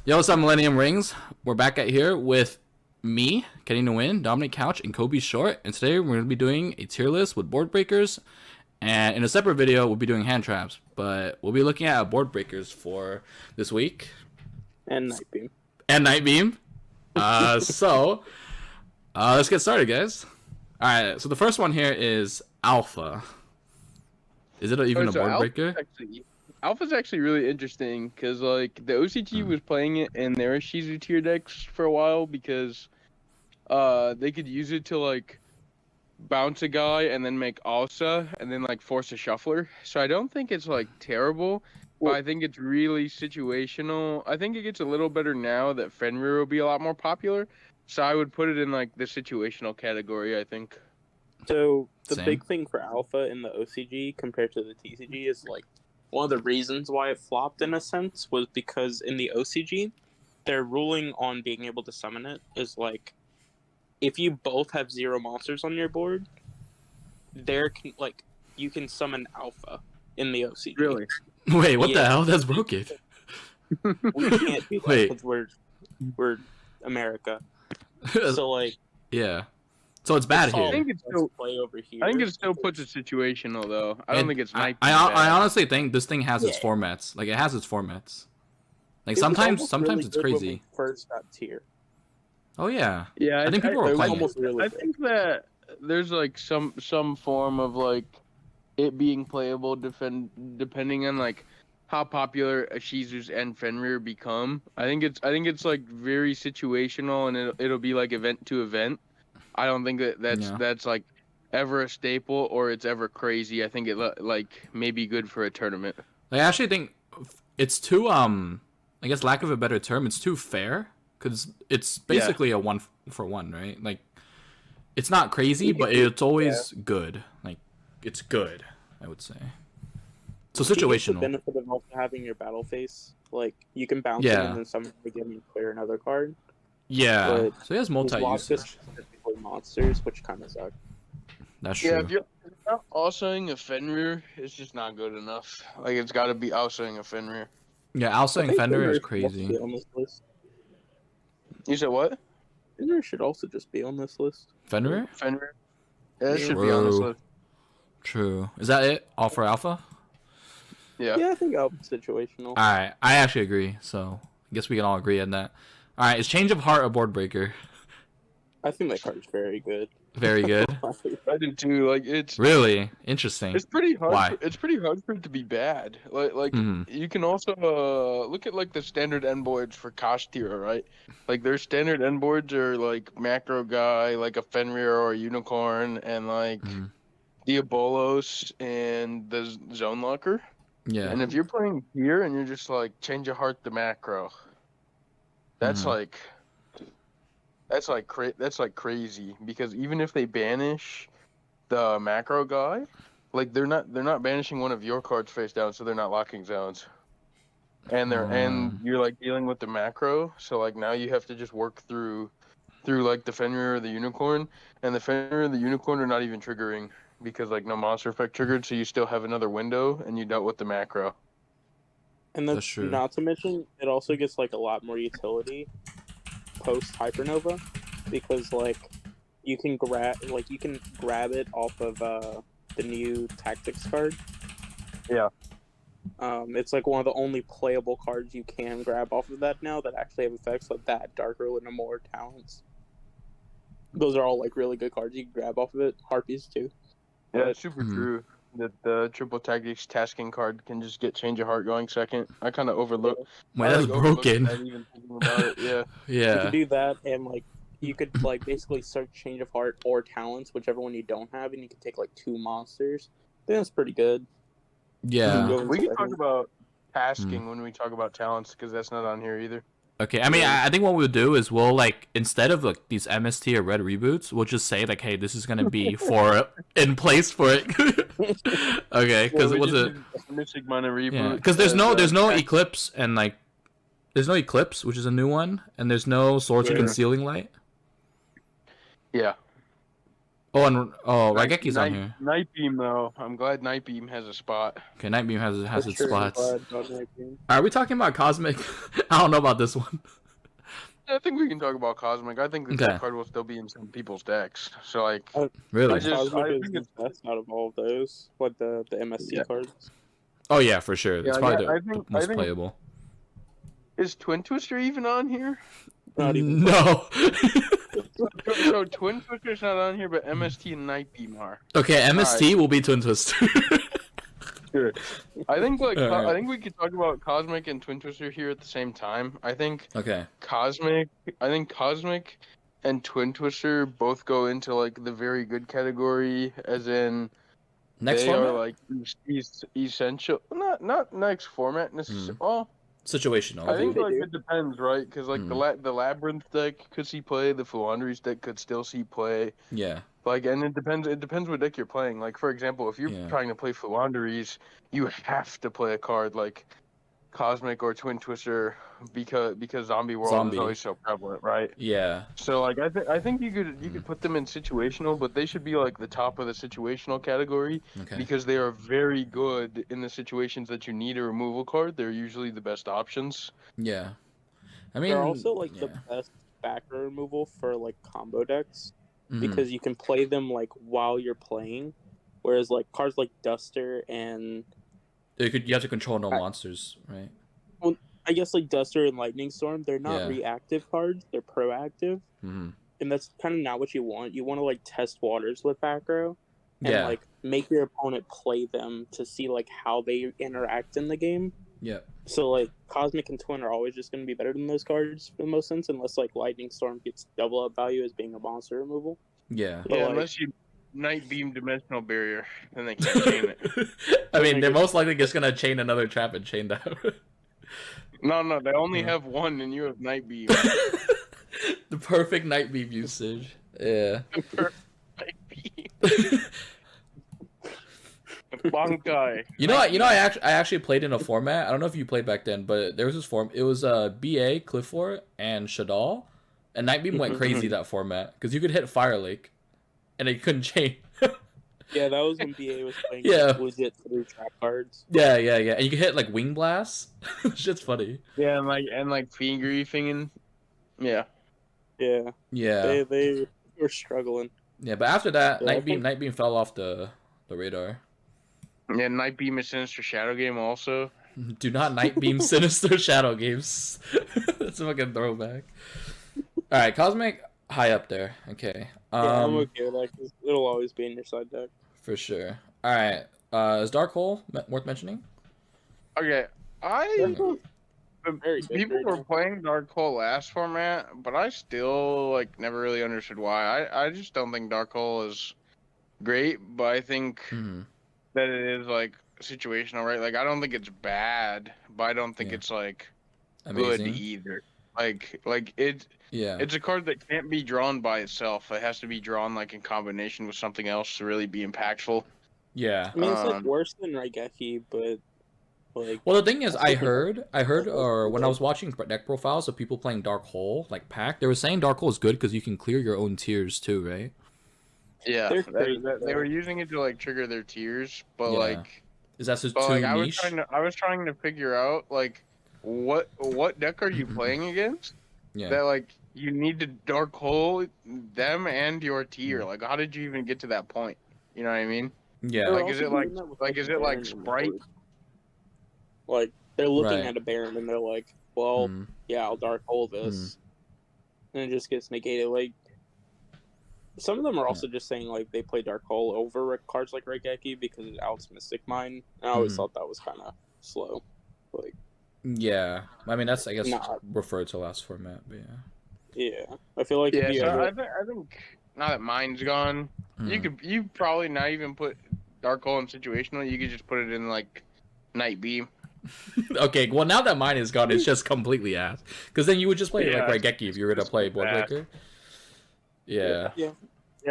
Yo, what's up, Millennium Rings? We're back at here with me, Kenny Nguyen, Dominic Couch, and Kobe Short. And today we're going to be doing a tier list with board breakers. And in a separate video, we'll be doing hand traps. But we'll be looking at board breakers for this week. And Night Beam. And Night Beam. So, let's get started, guys. Alright, so the first one here is Alpha. Is it even a board breaker? Alpha's actually really interesting because, like, the OCG was playing it in their Shizu tier decks for a while because they could use it to, like, bounce a guy and then make Alsa and then, like, force a shuffler. So I don't think it's, like, terrible, but I think it's really situational. I think it gets a little better now that Fenrir will be a lot more popular. So I would put it in, like, the situational category, I think. So the Same. big thing for Alpha in the OCG compared to the TCG is, like, one of the reasons why it flopped in a sense was because in the OCG, their ruling on being able to summon it is like, if you both have 0 monsters on your board, you can summon Alpha in the OCG. Really? Wait, what the hell? That's broken. We can't do that because we're America. So, like... Yeah. So it's bad here. I think it's still play over here. I think it still puts it situational, though. I don't think it's night. I honestly think this thing has its formats. Like, it has its formats. Like, sometimes it's crazy. First got tier. Oh yeah. Yeah, I think people were playing it. Really I think that there's like some form of like it being playable depending on like how popular a Shizus and Fenrir become. I think it's like very situational, and it'll be like event to event. I don't think that's like ever a staple or it's ever crazy. I think it like may be good for a tournament. I actually think it's too I guess lack of a better term, it's too fair because it's basically a 1-for-1, right? Like, it's not crazy, but it's always good. Like, it's good, I would say. So situational. The benefit of also having your battle face, like you can bounce it and then summon it again and clear another card. Yeah. But so he has multi-usage. Monsters, which kind of suck. That's true. Yeah, if you're not also-ing a Fenrir, it's just not good enough. Like, it's got to be also-ing a Fenrir. Yeah, also-ing Fenrir is crazy. On this list. You said what? Fenrir should also just be on this list. Fenrir? Fenrir? Yeah, it should be on this list. True. Is that it? All for Alpha? Yeah. Yeah, I think Alpha's situational. Alright, I actually agree, so I guess we can all agree on that. Alright, is Change of Heart a board breaker? I think that card's very good. Very good. I do too. Like, it's really interesting. It's pretty hard. Why? It's pretty hard for it to be bad. Like you can also look at like the standard end boards for Kashtira, right? Like their standard end boards are like macro guy, like a Fenrir or a unicorn, and like Diabolos and the Zone Locker. Yeah. And if you're playing here and you're just like change your heart to macro, that's that's like crazy, because even if they banish the macro guy, like they're not banishing one of your cards face down, so they're not locking zones. And and you're like dealing with the macro, so like now you have to just work through like the Fenrir or the unicorn, and the Fenrir and the unicorn are not even triggering because like no monster effect triggered, so you still have another window and you dealt with the macro. And that's true. Not to mention, it also gets like a lot more utility post Hypernova, because like you can grab it off of the new tactics card. Yeah. It's like one of the only playable cards you can grab off of that now that actually have effects like that, Darker Linamore, Talents. Those are all like really good cards you can grab off of it. Harpies too. Yeah, it's super true that the triple tactics tasking card can just get Change of Heart going second. I kind of overlooked. Wait, that's broken. Not even thinking about it. Yeah. Yeah. You could do that, and like you could like basically search Change of Heart or Talents, whichever one you don't have, and you can take like 2 monsters. I think that's pretty good. Yeah. We can talk about tasking when we talk about talents, because that's not on here either. Okay, I mean, I think what we'll do is we'll, like, instead of, like, these MST or red reboots, we'll just say, like, hey, this is gonna be in place for it. Okay, because what's it? Mystic Mana Reboot. Because there's no Eclipse, and, like, there's no Eclipse, which is a new one, and there's no Swords of Concealing Light. Yeah. Oh, and Raigeki's on here. Nightbeam though. I'm glad Nightbeam has a spot. Okay, Nightbeam has its spots. Nightbeam. Are we talking about Cosmic? I don't know about this one. I think we can talk about Cosmic. I think that card will still be in some people's decks. So like, really, Cosmic is the best out of all of those. What the MST cards? Oh yeah, for sure. It's probably the most think, playable. Is Twin Twister even on here? Not even. No. So Twin Twister's not on here, but MST and Nightbeam are. Okay, MST will be Twin Twister. Sure. I think right. I think we could talk about Cosmic and Twin Twister here at the same time. I think Cosmic and Twin Twister both go into like the very good category, as in Next they format? are like essential. Not next format necessarily. Well, situational. I think like it depends, right? Because like the Labyrinth deck could see play, the Philanderies deck could still see play. Yeah. Like, and it depends what deck you're playing. Like, for example, if you're trying to play Philanderies, you have to play a card like Cosmic or Twin Twister because Zombie World is always so prevalent, right? Yeah. So like I think you could put them in situational, but they should be like the top of the situational category because they are very good in the situations that you need a removal card. They're usually the best options. Yeah. I mean, they're also like the best backrow removal for like combo decks. Because you can play them like while you're playing, whereas like cards like Duster and you have to control no monsters, right? Well, I guess like Duster and Lightning Storm, they're not reactive cards; they're proactive, and that's kind of not what you want. You want to like test waters with backrow and like make your opponent play them to see like how they interact in the game. Yeah. So like Cosmic and Twin are always just going to be better than those cards for the most sense, unless like Lightning Storm gets double up value as being a monster removal. Yeah. But, unless you Nightbeam Dimensional Barrier, then they can't chain it. I mean, they're most likely just going to chain another trap and chain that. No, they only have one, and you have Nightbeam. The perfect Nightbeam usage. Yeah. The perfect Nightbeam. Bankai. You know, I actually played in a format. I don't know if you played back then, but there was this form. It was BA, Clifford, and Shadal, and Nightbeam went crazy that format because you could hit Fire Lake, and it couldn't chain. Yeah, that was when BA was playing. Was it through trap cards? Yeah, and you could hit like Wing Blast. Shit's funny. Yeah, and like Fiend Griefing and yeah. They were struggling. Yeah, but after that, Nightbeam fell off the radar. Yeah, Nightbeam is Sinister Shadow Game also. Do not Nightbeam Sinister Shadow Games. That's a fucking throwback. Alright, Cosmic, high up there. Okay. I'm okay with that because it'll always be in your side deck. For sure. Alright, is Dark Hole worth mentioning? Okay, people were playing Dark Hole last format, but I still like never really understood why. I just don't think Dark Hole is great, but I think that it is like situational, right? Like I don't think it's bad, but I don't think it's like amazing. Good either. Like it's a card that can't be drawn by itself. It has to be drawn like in combination with something else to really be impactful. Yeah. I mean, it's like worse than Raigeki, but like. Well, the thing is, I heard, or when I was watching deck profiles of people playing Dark Hole, like Pack, they were saying Dark Hole is good because you can clear your own tiers too, right? Yeah, they were using it to like trigger their tiers, but like, is that just too niche? I was trying to figure out like what deck are you playing against? Yeah. That like you need to Dark Hole them and your tier. Like, how did you even get to that point? You know what I mean? Yeah. Like, is it like Sprite? Like they're looking at a Baron and they're like, well, yeah, I'll Dark Hole this, and it just gets negated. Like. Some of them are also just saying like they play Dark Hole over cards like Raigeki because it outs Mystic Mine. And I always thought that was kind of slow. Like, yeah, I mean that's referred to last format, but yeah, I feel like I think now that Mine's gone, you probably not even put Dark Hole in situational. You could just put it in like Nightbeam. Okay, well now that Mine is gone, it's just completely ass. Because then you would just play like Raigeki if you were to play Bloodbreaker. Yeah, okay.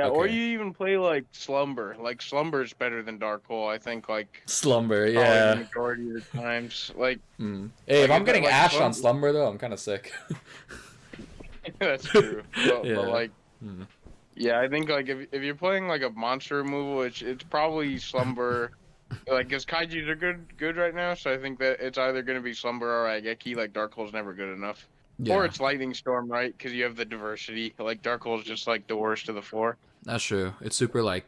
Or you even play like Slumber. Like Slumber is better than Dark Hole, I think. Like Slumber, the majority of the times. Like, hey, if I'm getting Ash on Slumber though, I'm kind of sick. That's true. But like, Yeah, I think like if you're playing like a monster removal, it's probably Slumber. Like, because Kaijus are good right now, so I think that it's either going to be Slumber or Ageki. Like, Dark Hole's never good enough. Yeah, Or it's Lightning Storm, right? Because you have the diversity. Like, Dark Hole's just, like, the worst of the four. that's true. It's super like,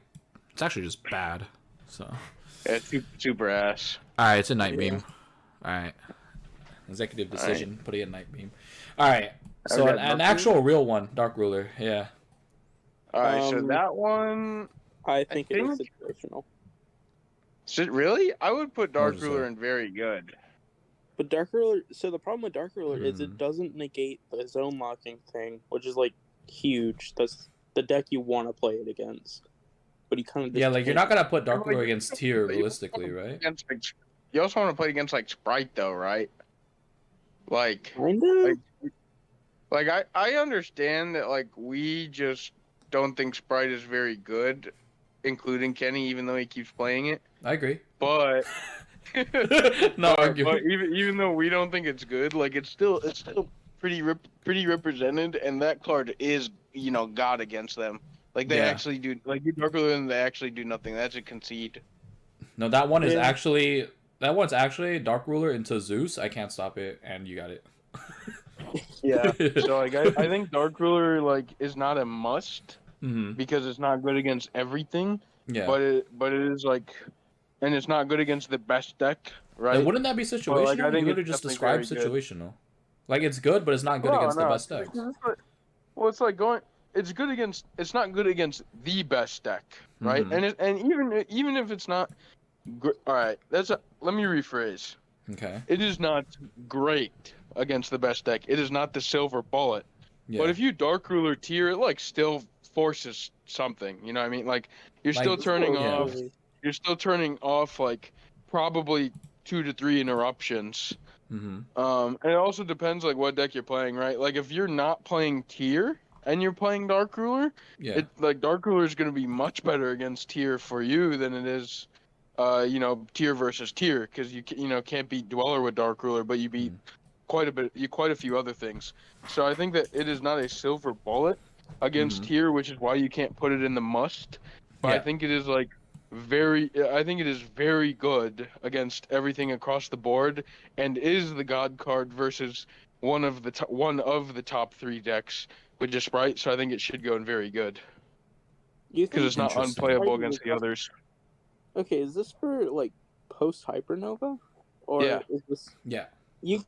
it's actually just bad. So, all Yeah, it's super ass. right, it's a night Yeah. beam. All right, executive All right. decision, putting a night beam. All right, I've so got an Dark actual real one, Dark Ruler. Yeah, Alright, so Um, that one... I think it is think- situational. Really? I would put Dark What was Ruler that? in very good. But Dark Ruler, so the problem with Dark Ruler is Hmm. it doesn't negate the zone locking thing, which is like huge. That's the deck you want to play it against. But you kind of yeah, like you're not gonna put Dark Like, Ruler against tier but you realistically, also right? Against, like, you also want to play against, like, Sprite, though, right? Like... kinda. I understand that like we just don't think Sprite is very good, including Kenny, even though he keeps playing it. I agree. But No but argument. even though we don't think it's good, like it's still pretty represented, and that card is God against them. Like they Yeah. actually do like you Dark Ruler and they actually do nothing. That's a concede. No, that one is Yeah. actually that one's actually Dark Ruler into Zeus. I can't stop it, and you got it. Yeah. So like I think Dark Ruler like is not a must Hmm. because it's not good against everything. Yeah. But it is like, and it's not good against the best deck, right? Then wouldn't that be situational? I think You literally it's just definitely described very good. situational. Like it's good, but it's not good against the best decks. Well, it's like going. It's good against. It's not good against the best deck, right? Mhm. And even if it's not, all right. Let me rephrase. Okay. It is not great against the best deck. It is not the silver bullet. Yeah. But if you Dark Ruler tier, it like still forces something. You know what I mean? Like you're still Like- turning Yeah. off. You're still turning off like probably 2 to 3 interruptions. Hmm. And it also depends like what deck you're playing, right? Like if you're not playing tier and you're playing Dark Ruler, Yeah. it like Dark Ruler is going to be much better against tier for you than it is, tier versus tier because can't beat Dweller with Dark Ruler, but you beat quite a few other things. So I think that it is not a silver bullet against Mhm. tier, which is why you can't put it in the must. But I Yeah. think it is like I think it is very good against everything across the board, and is the God card versus one of the top 3 decks, which is Sprite. So I think it should go in very good You because think it's not Interesting. unplayable Sprite is against the a- others. Okay, is this for like post Hypernova, or Yeah. is this? Yeah.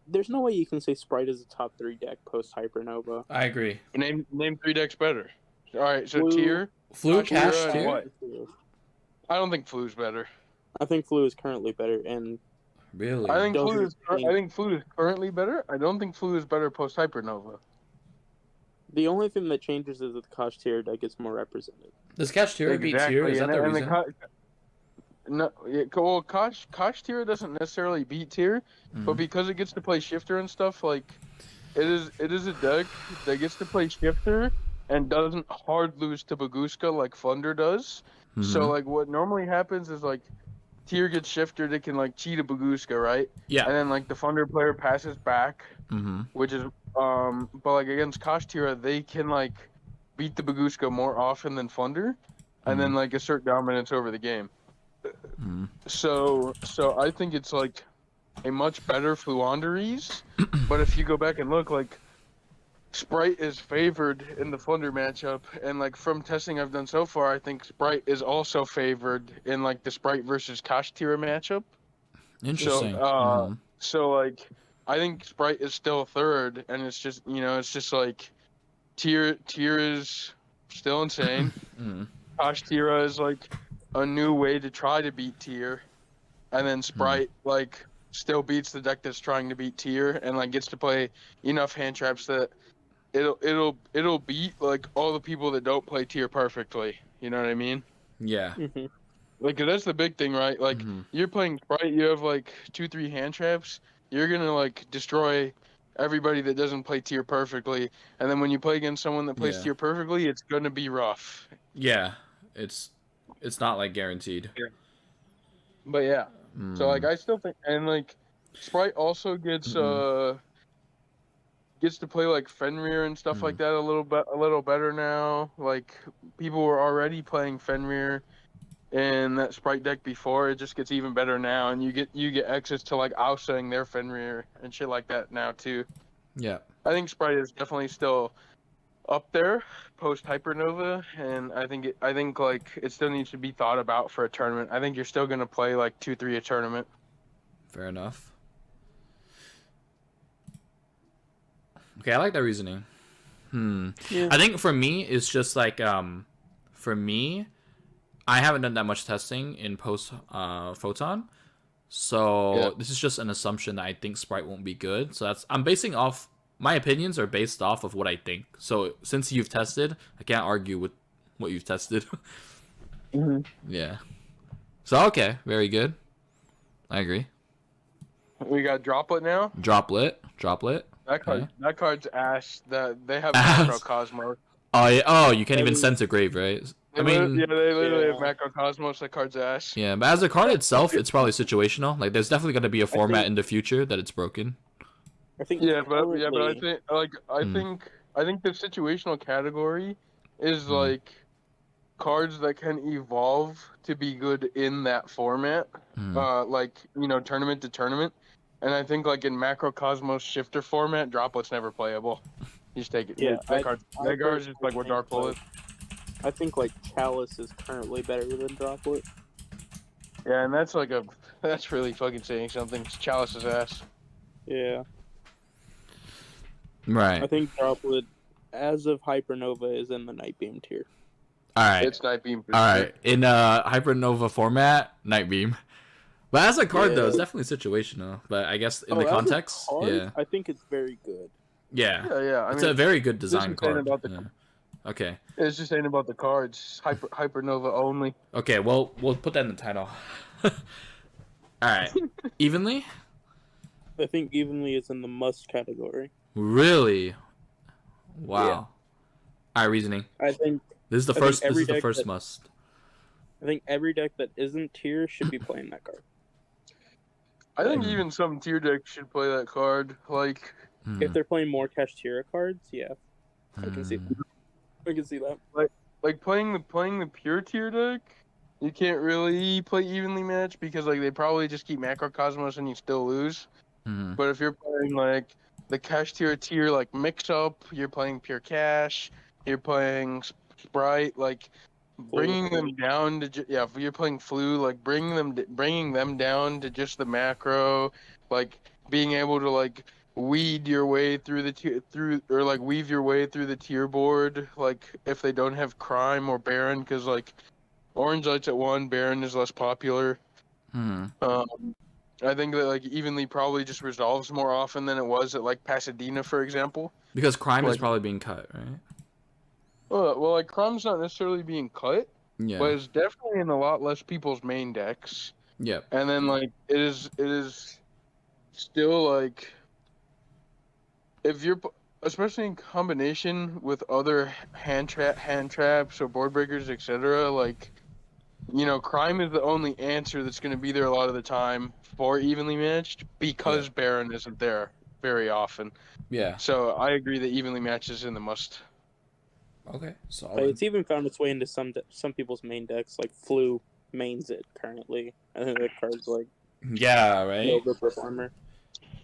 There's no way you can say Sprite is a top 3 deck post Hypernova. I agree. Name 3 decks better. All right, so Blue- tier. Flu Kashtira cash and tier. what? I don't think Flu's better. I think Flu is currently better, and Really? I think Doesn't Flu is currently better. I don't think Flu is better post Hypernova. the only thing that changes is that the Kashtira deck gets more represented. Does Kashtira beat tier? Is that the reason? No, well, Kashtira doesn't necessarily beat tier, but Mhm. because it gets to play shifter and stuff, like it is a deck that gets to play shifter and doesn't hard lose to Baguska like Thunder does. So Mhm. like what normally happens is like tier gets shifted, it can like cheat a Baguska, right? Yeah. And then like the Thunder player passes back, Mm-hmm. which is but like against Kashtira they can like beat the Baguska more often than Thunder, and then like assert dominance over the game. Mm-hmm. So I think it's like a much better Fluanderies, but if you go back and look, like Sprite is favored in the Thunder matchup, and like from testing I've done so far, I think Sprite is also favored in like the Sprite versus Kashtira matchup. Interesting. So like I think Sprite is still third, and it's just like tier is still insane. Kashtira is like a new way to try to beat tier, and then Sprite like still beats the deck that's trying to beat tier, and like gets to play enough hand traps that it'll beat like all the people that don't play tier perfectly. You know what I mean? Yeah. Mm-hmm. Like 'cause that's the big thing, right? Like you're playing Sprite, you have like 2-3 hand traps, you're gonna like destroy everybody that doesn't play tier perfectly, and then when you play against someone that plays Yeah. tier perfectly, it's gonna be rough. Yeah. It's not like guaranteed. But yeah, so like I still think, and like Sprite also gets gets to play like Fenrir and stuff like that a little better now. Like people were already playing Fenrir in that sprite deck before. It just gets even better now, and you get access to like outselling their Fenrir and shit like that now too. Yeah. I think sprite is definitely still up there post Hypernova, and I think like it still needs to be thought about for a tournament. I think you're still gonna play like 2-3 a tournament. Fair enough. Okay, I like that reasoning. Yeah. I think for me, it's just like for me, I haven't done that much testing in post Photon, so this is just an assumption that I think Sprite won't be good. So I'm basing off my opinions are based off of what I think. So since you've tested, I can't argue with what you've tested. Yeah. So okay, very good. I agree. We got Droplet now. Droplet. That card's ass. That they have Ass. Macrocosmos. Oh yeah. Oh, you can't even send to grave, right? I mean, they literally have Macrocosmos. That card's ass. yeah, but as a card itself, it's probably situational. Like, there's definitely going to be a format in the future that it's broken. I think I think the situational category is like cards that can evolve to be good in that format, like tournament to tournament. And I think like in Macrocosmos shifter format, Droplet's never playable. You just take it. Yeah, that card's just like what Dark Bullet. I think like Chalice is currently better than Droplet. Yeah, and that's really fucking saying something. It's Chalice's ass. Yeah. Right. I think Droplet, as of Hypernova, is in the Night Beam tier. All right. It's Night Beam. All right. In Hypernova format, Night Beam. But as a card, though, it's definitely situational. But I guess in the context, I think it's very good. Yeah. Yeah. It's a very good design card. Okay. It's just saying about the cards. Hypernova only. Okay, well, we'll put that in the title. All right. Evenly? I think Evenly is in the must category. Really? Wow. All right, reasoning. I think this is the first must. I think every deck that isn't tier should be playing that card. I think even some tier decks should play that card. Like if they're playing more Kashtira cards, I can see that. I can see that. Like playing the pure tier deck, you can't really play evenly matched because like they probably just keep Macrocosmos and you still lose. But if you're playing like the Kashtira tier like mix up, you're playing pure cash, you're playing sprite, like bringing them down to if you're playing flu, like bringing them down to just the macro, like being able to like weed your way through the weave your way through the tier board, like if they don't have crime or baron, because like orange lights at 1, baron is less popular. I think that like evenly probably just resolves more often than it was at like Pasadena, for example, because crime is probably being cut, right? Well, like crime's not necessarily being cut, Yeah. but it's definitely in a lot less people's main decks. Yeah. And then like it is still like, if you're, especially in combination with other hand traps or board breakers, etc., like, crime is the only answer that's going to be there a lot of the time for evenly matched because Baron isn't there very often. Yeah. So I agree that evenly matched is in the must. Okay. So it's even found its way into some people's main decks, like Flu mains it currently. I think that card's like overperformer.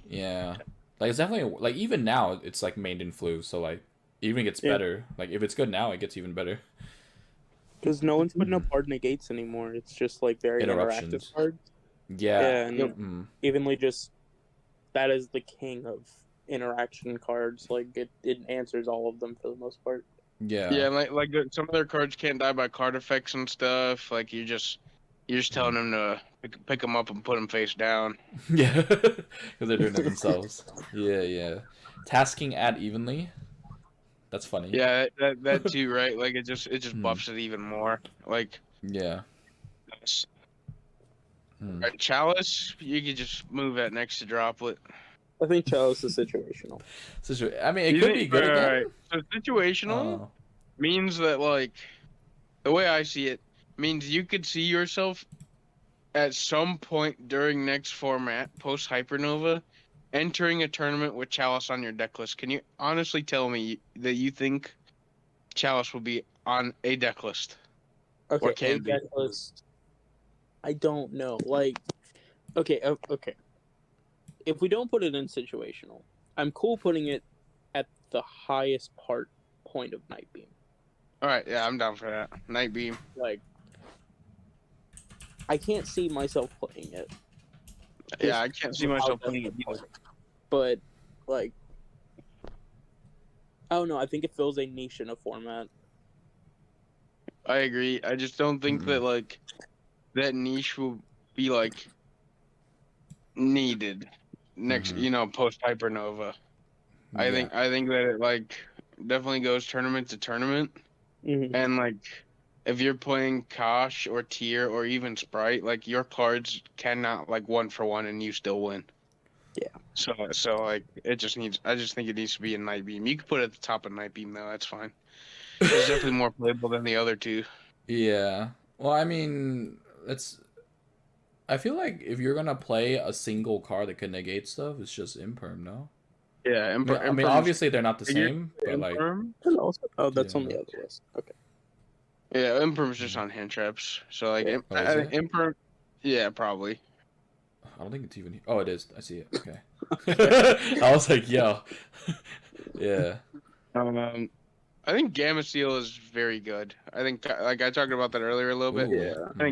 Yeah. Like, it's definitely, like, even now, it's, like, mained in Flu, so, like, even gets better. Like, if it's good now, it gets even better. Because no one's putting up hard negates anymore. It's just, like, very interactive cards. Yeah. And evenly just, that is the king of interaction cards. Like, it answers all of them for the most part. Yeah. Yeah, like some of their cards can't die by card effects and stuff. Like, you're just telling them to pick them up and put them face down. Yeah, because they're doing it themselves. Yeah. Tasking add evenly. That's funny. Yeah, that too, right? Like it just buffs it even more. Like right, Chalice, you could just move that next to Droplet. I think Chalice is situational. I mean, it could be good again. Right. So situational means that, like, the way I see it, means you could see yourself at some point during next format, post Hypernova, entering a tournament with Chalice on your deck list, can you honestly tell me that you think Chalice will be on a deck list? Okay, Or can be? deck list. I don't know. Like, okay. If we don't put it in situational, I'm cool putting it at the highest point of Night Beam. All right, yeah, I'm down for that. Night Beam. Like, I can't see myself playing it. Yeah, I can't see myself playing it either. But, like, I don't know. I think it fills a niche in a format. I agree. I just don't think that like that niche will be like needed next, post Hypernova. I think that it like definitely goes tournament to tournament, and like if you're playing Kosh or Tier or even Sprite, like your cards cannot like 1-for-1 and you still win. Yeah. So like it just needs. I just think it needs to be in Night Beam. You can put it at the top of Night Beam though. That's fine. It's definitely more playable than the other two. Yeah. Well, I mean, I feel like if you're gonna play a single card that can negate stuff, it's just Imperm, no? Yeah, I mean, obviously they're not the same, but like. That's on the other list. Okay. Yeah, Imperm's just on hand traps. So like, I think Imperm. Yeah, probably. I don't think it's even. Oh, it is. I see it. Okay. I was like, yo. Yeah. I think Gamma Seal is very good. I think, like I talked about that earlier a little bit. Yeah. I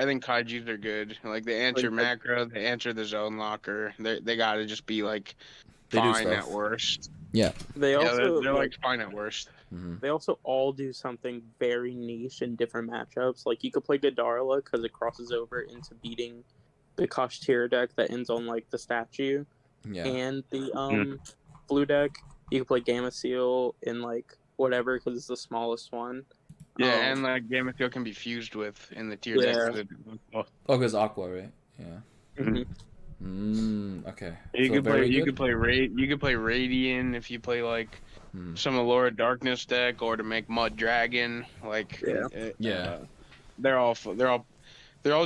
think Kaijus are good. Like they answer macro, they answer the zone locker. They gotta just be like fine at worst. Yeah. They're like fine at worst. They also all do something very niche in different matchups. Like you could play Godarla because it crosses over into beating the Kashtira deck that ends on like the statue. Yeah. And the blue deck, you could play Gamma Seal in like whatever because it's the smallest one. Yeah, and like Gamma Seal can be fused with in the tier deck. Oh, because Aqua, right? Yeah. Okay. You could play Radiant if you play like some Allura Darkness deck, or to make Mud Dragon. Like they're all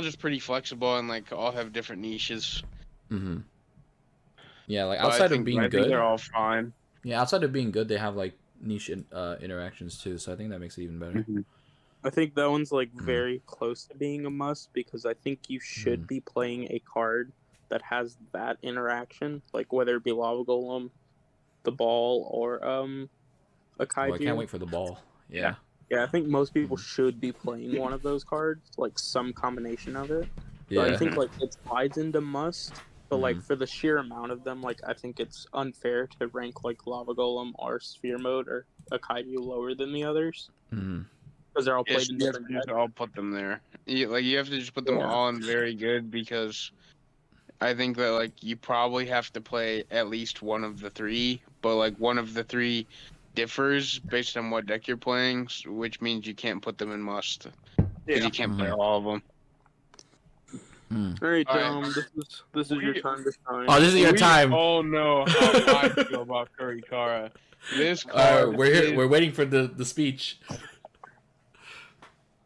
just pretty flexible and like all have different niches. Yeah, like outside of being good, they're all fine. Yeah, outside of being good, they have like niche interactions too, so I think that makes it even better. I think that one's like very close to being a must because I think you should be playing a card that has that interaction, like whether it be Lava Golem, the ball, or a Kaiju. Oh, I can't wait for the ball. Yeah. Yeah, I think most people should be playing one of those cards, like some combination of it. Yeah. So I think like it slides into must, but like for the sheer amount of them, like I think it's unfair to rank like Lava Golem or Sphere Mode or a Kaiju lower than the others. Because they're all played in different decks. I'll put them there. You have to just put them all in very good, because I think that like you probably have to play at least one of the three, but like one of the three differs based on what deck you're playing, which means you can't put them in must. Because you can't play all of them. Alright, this is your time to shine. Oh, this is your time. Oh no, how I feel about Kurikara. This card we're waiting for the speech.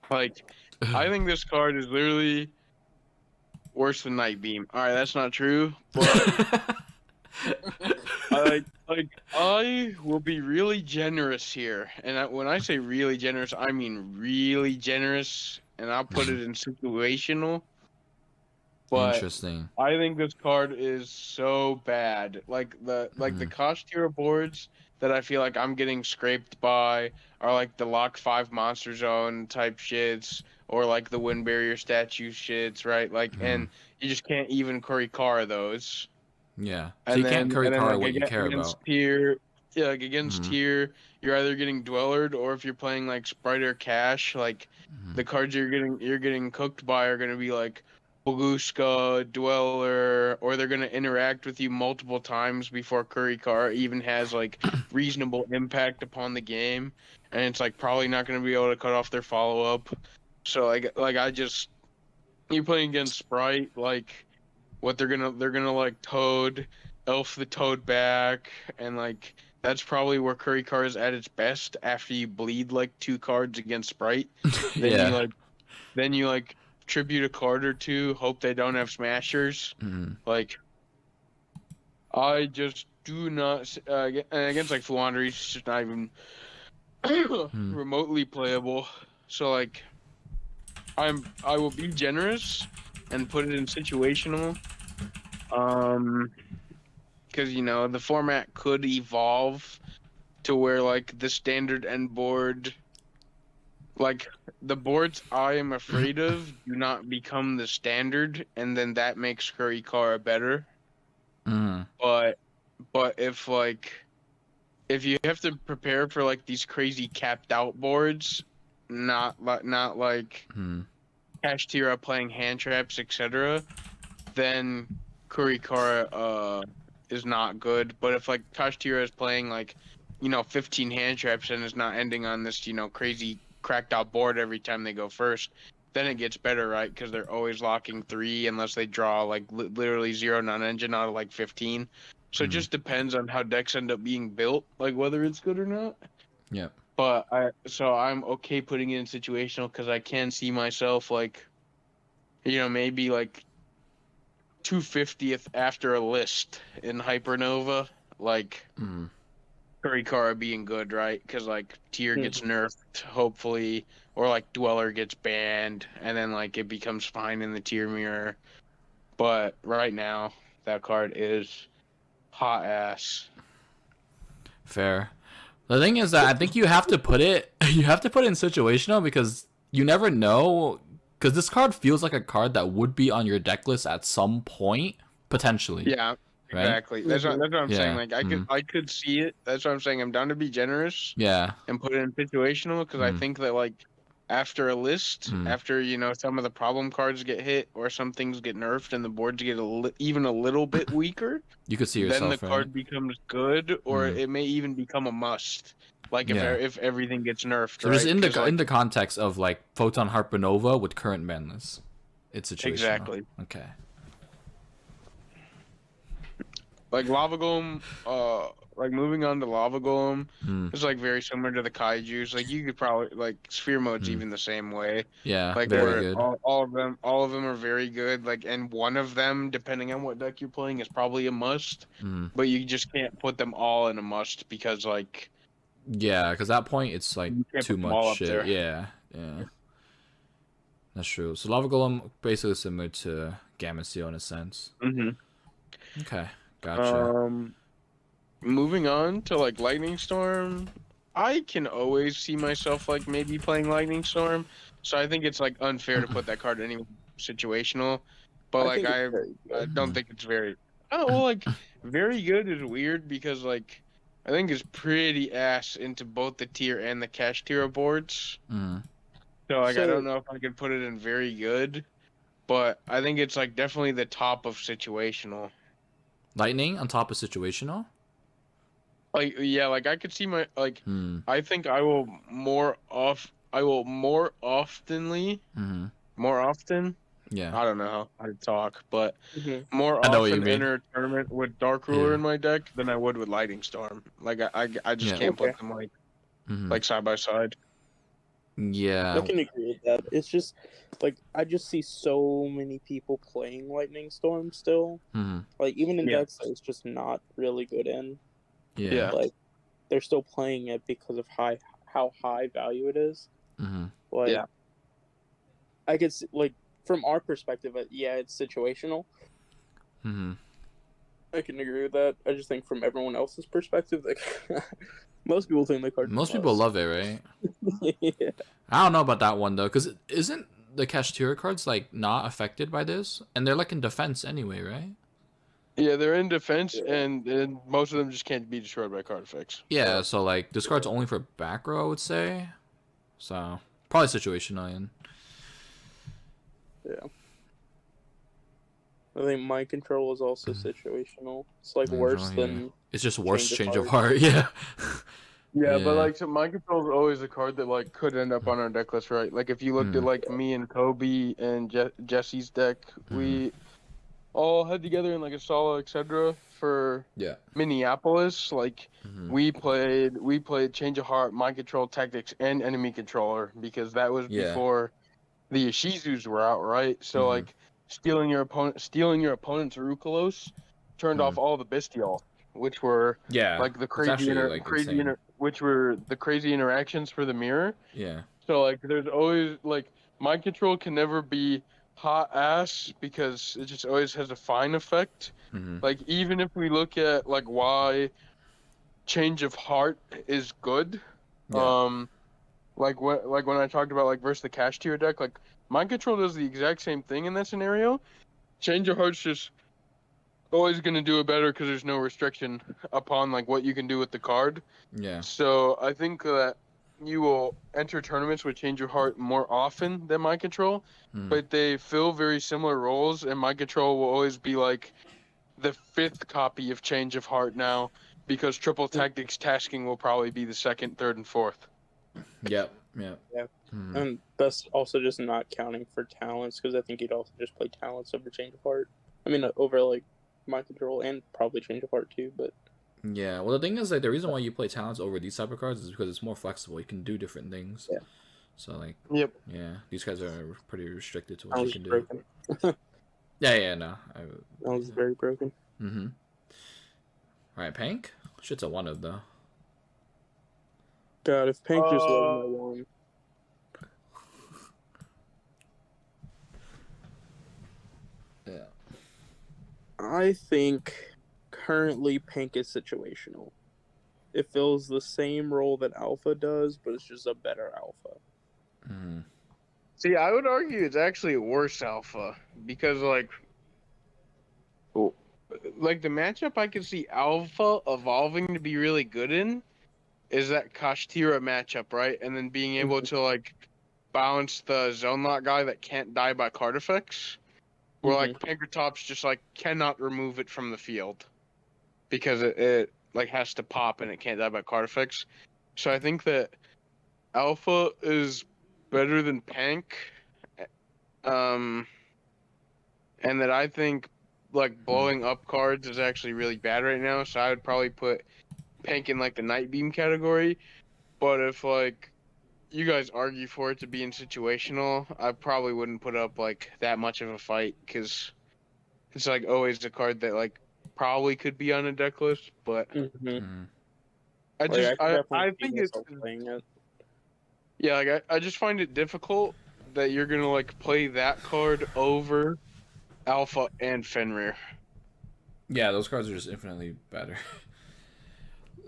Like, I think this card is literally worse than Night Beam. Alright, that's not true, but I will be really generous here. And when I say really generous, I mean really generous, and I'll put it in situational. But interesting. I think this card is so bad. Like the Kashtira boards that I feel like I'm getting scraped by are like the Lock 5 Monster Zone type shits, or like the Wind Barrier statue shits, right? Like, and you just can't even Kurikara those. Yeah. So you can't Kurikara what you care about. Tier, yeah, like against Tier, you're either getting Dwellered, or if you're playing like Sprite or Cash, like the cards you're getting cooked by are gonna be like Boguska, Dweller, or they're gonna interact with you multiple times before Kurikara even has like reasonable impact upon the game, and it's like probably not gonna be able to cut off their follow up. So you're playing against Sprite, like what they're gonna like Toad, Elf the Toad back, and like that's probably where Kurikara is at its best after you bleed like 2 cards against Sprite. Then you tribute a card or two, hope they don't have smashers. Like, I just do not against like Fluandri, he's just not even remotely playable. So like, I will be generous and put it in situational. Because the format could evolve to where like the standard end board, like the boards I am afraid of, do not become the standard, and then that makes Kurikara better. But if you have to prepare for like these crazy capped out boards, not like Kashtira playing hand traps, etc., then Kurikara is not good. But if like Kashtira is playing like 15 hand traps and is not ending on this crazy cracked out board every time they go first, then it gets better, right? Because they're always locking 3 unless they draw like literally 0 non-engine out of like 15. So it just depends on how decks end up being built, like whether it's good or not. Yeah. But I'm okay putting it in situational because I can see myself like, maybe like 250th after a list in Hypernova, like Kurikara being good, right? Because like tier gets nerfed, hopefully, or like Dweller gets banned, and then like it becomes fine in the tier mirror. But right now, that card is hot ass. Fair. The thing is that I think you have to put it in situational because you never know, because this card feels like a card that would be on your deck list at some point potentially. Yeah, right? exactly. That's what I'm saying. Like I could see it. That's what I'm saying. I'm down to be generous. Yeah. And put it in situational because I think that like after a list, after some of the problem cards get hit or some things get nerfed and the boards get even a little bit weaker, you could see yourself. Then the card becomes good, or it may even become a must. Like if everything gets nerfed, so right? just in the context of like Photon Harpanova with current ban list, it's situational. Exactly. Okay. Like Lava Golem, like moving on to Lava Golem, it's like very similar to the Kaijus. Like you could probably like Sphere Mode's even the same way. Yeah, like very good. All of them are very good. Like, and one of them, depending on what deck you're playing, is probably a must. But you just can't put them all in a must because like. Yeah, because at that point it's like too much shit. Yeah. That's true. So Lava Golem basically similar to Gamma Seal in a sense. Okay, gotcha. Moving on to like Lightning Storm, I can always see myself like maybe playing Lightning Storm, so I think it's like unfair to put that card any situational. But like I don't think it's very. Oh well, like very good is weird because like I think it's pretty ass into both the tier and the Kashtira boards. So like I don't know if I could put it in very good, but I think it's like definitely the top of situational. Lightning on top of situational? Like yeah, like I could see my like I think I will more often. Yeah. I don't know how to talk, but more I know what you often mean. enter a tournament with Dark Ruler in my deck than I would with Lightning Storm. Like I just can't put them like side by side. Yeah. I can agree with that. It's just like I just see so many people playing Lightning Storm still. Like even in decks that it's just not really good in. Yeah. Like they're still playing it because of how high value it is. Like I could see, like from our perspective, it's situational. I can agree with that. I just think from everyone else's perspective, like most people think the card. Most people love it, right? Yeah. I don't know about that one though, because isn't the Kashtira cards like not affected by this, and they're like in defense anyway, right? Yeah, they're in defense, and most of them just can't be destroyed by card effects. Yeah, so like this card's only for backrow, I would say. So probably situational. And yeah, I think mind control is also situational. It's like worse than. It's just worse change of heart. Yeah. Yeah, but like so mind control is always a card that like could end up on our deck list, right? Like if you looked at like me and Kobe and Jesse's deck, we all had together in like a solo, etc. for Minneapolis. Like we played Change of Heart, Mind Control, Tactics, and Enemy Controller because that was before the Ishizus were out, right? So like stealing your opponent's Rukalos turned off all the bestial, which were Yeah, like the it's crazy actually, insane. which were the crazy interactions for the mirror. Yeah. So like there's always like mind control can never be hot ass because it just always has a fine effect. Mm-hmm. Like even if we look at like why change of heart is good, Yeah. like when I talked about like versus the Kashtira deck, like mind control does the exact same thing in that scenario. Change of heart's just always gonna do it better because there's no restriction upon like what you can do with the card. Yeah. So I think that you will enter tournaments with Change of Heart more often than Mind Control, but they fill very similar roles, and Mind Control will always be like the 5th copy of Change of Heart now, because Triple Tactics tasking will probably be the 2nd, 3rd, and 4th. Yep. Yep. Yeah. Mm-hmm. And that's also just not counting for talents, because I think you'd also just play talents over Change of Heart. I mean, over like Mind Control and probably Change of Heart too, but. Yeah, well, the thing is, like, the reason why you play talents over these type of cards is because it's more flexible. You can do different things. Yeah. So, like, Yep. yeah, these guys are pretty restricted to what I you was can do. broken. Yeah, no. I was very broken. Mm-hmm. Alright, Pank? Shit's a 1-of, though. God, if Pink just wasn't my one. Yeah. I think currently Pink is situational. It fills the same role that Alpha does, but it's just a better Alpha. Mm-hmm. See, I would argue it's actually a worse Alpha because like the matchup I can see Alpha evolving to be really good in is that Kashtira matchup, right? And then being able to like bounce the zone lock guy that can't die by card effects. Where like Pankratops just like cannot remove it from the field because it like has to pop and it can't die by card effects. So I think that Alpha is better than Pank. And that I think like blowing up cards is actually really bad right now. So I would probably put Pank in like the Night Beam category. But if like you guys argue for it to be in situational, I probably wouldn't put up like that much of a fight because it's like always a card that like probably could be on a deck list. But I think it's playing it. Yeah, like I just find it difficult that you're gonna like play that card over Alpha and Fenrir. Yeah, those cards are just infinitely better.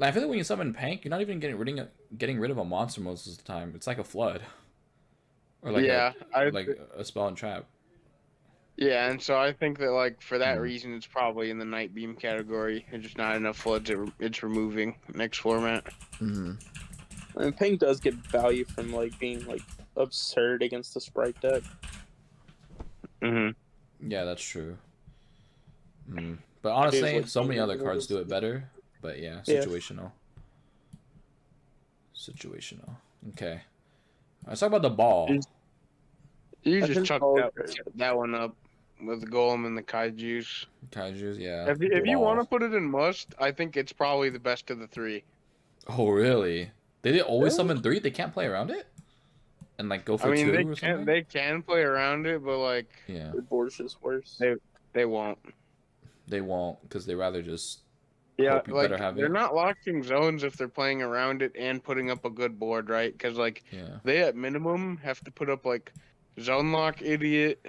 I feel like when you summon Pank, you're not even getting rid of a monster most of the time. It's like a flood, or like a spell and trap. Yeah, and so I think that like for that reason, it's probably in the Night Beam category. There's just not enough floods it's removing next format. Mm-hmm. And Pink does get value from like being like absurd against the sprite deck. Yeah, that's true. But honestly, like so many other cards do it better. But yeah, situational. Situational. Okay. Let's talk about the ball. You just chucked that one up with the Golem and the Kaijus. Kaijus, yeah. If you want to put it in must, I think it's probably the best of the 3. Oh, really? They did always summon 3? They can't play around it? And like go for 2 or something? They can play around it, but like the board's just worse. They won't. They won't because they rather just hope you like better have they're not locking zones if they're playing around it and putting up a good board, right? Because like they at minimum have to put up like zone lock idiot,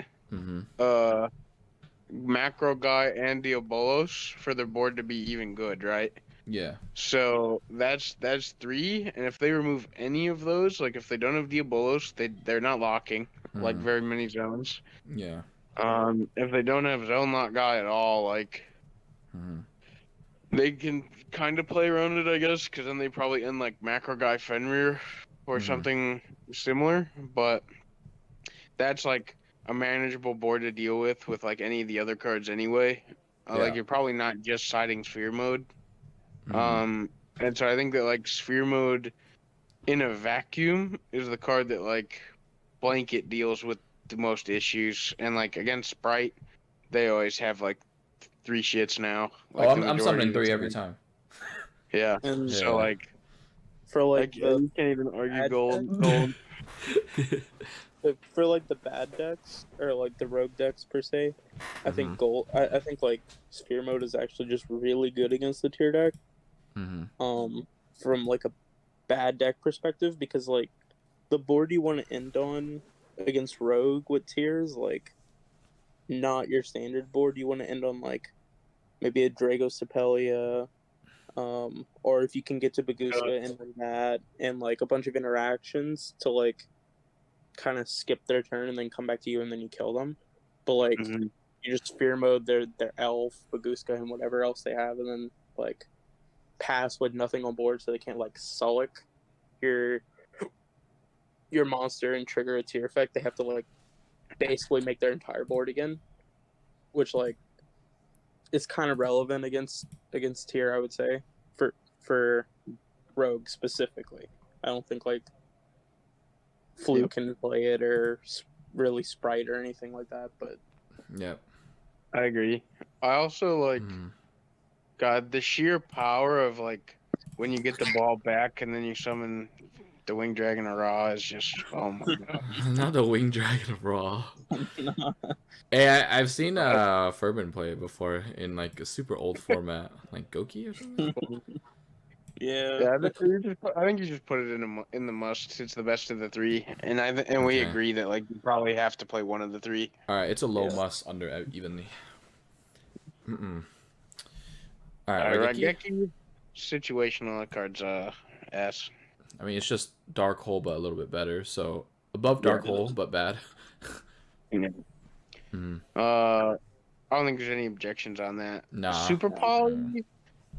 macro guy, and Diabolos for their board to be even good, right? Yeah. So that's 3, and if they remove any of those, like if they don't have Diabolos, they're not locking like very many zones. Yeah. If they don't have zone lock guy at all, like they can kind of play around it, I guess, because then they probably end like macro guy Fenrir or something similar. But that's like a manageable board to deal with like any of the other cards anyway. Like you're probably not just siding sphere mode. And so I think that like sphere mode in a vacuum is the card that like blanket deals with the most issues, and like against sprite they always have like 3 shits now. Like, I'm summoning 3 every time. Yeah. And so like for like you can't even argue gold. for like the bad decks or like the rogue decks per se, I think gold. I think like sphere mode is actually just really good against the tier deck. From like a bad deck perspective, because like the board you want to end on against rogue with tiers, like not your standard board. You want to end on like maybe a Drago Sepelia, or if you can get to Baguska and then that, and like a bunch of interactions to like kind of skip their turn and then come back to you and then you kill them. But like you just sphere mode their elf, Baguska, and whatever else they have, and then like pass with nothing on board so they can't like Sullic your monster and trigger a tier effect. They have to like basically make their entire board again, which like is kind of relevant against tier, I would say, for rogue specifically. I don't think like Flu can play it or really Sprite or anything like that, but I agree. I also like God, the sheer power of like when you get the ball back and then you summon the Winged Dragon of Ra is just, oh my god. Not the Winged Dragon of Ra. Hey, I've seen Furban play it before in like a super old format, like Goki or something. Yeah, I think you just put it in the must. It's the best of the three, and we agree that like you probably have to play one of the three. All right, it's a low must under out evenly. All right, Raigeki, situational cards S. I mean, it's just Dark Hole, but a little bit better. So above Dark Hole, but bad. I don't think there's any objections on that. Nah. Super Poly.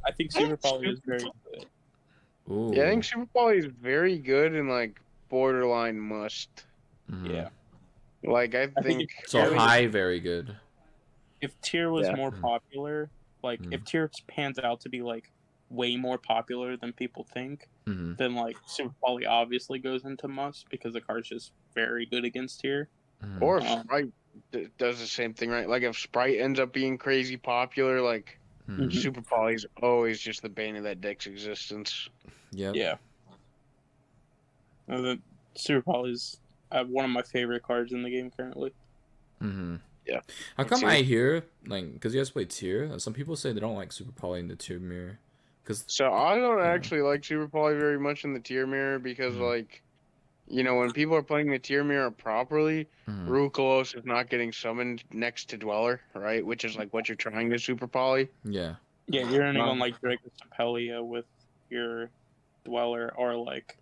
I think Super Poly is very good. Ooh. Yeah, I think Super Poly is very good and like borderline must. Yeah. Like I think so high, very good. If tier was more popular, like if tier pans out to be like way more popular than people think, then like Super Poly obviously goes into must because the card's just very good against tier. Or if Sprite does the same thing, right? Like if Sprite ends up being crazy popular, like Super Poly's always just the bane of that deck's existence. Yeah. Super Poly's one of my favorite cards in the game currently. Yeah. How come I hear like because you guys play tier? Some people say they don't like Super Poly in the tier mirror. So I don't actually like Super Poly very much in the tier mirror because like, you know, when people are playing the tier mirror properly, Rukalos is not getting summoned next to Dweller, right? Which is like what you're trying to Super Poly. Yeah, you're ending on like Draco Sepelia with your Dweller or like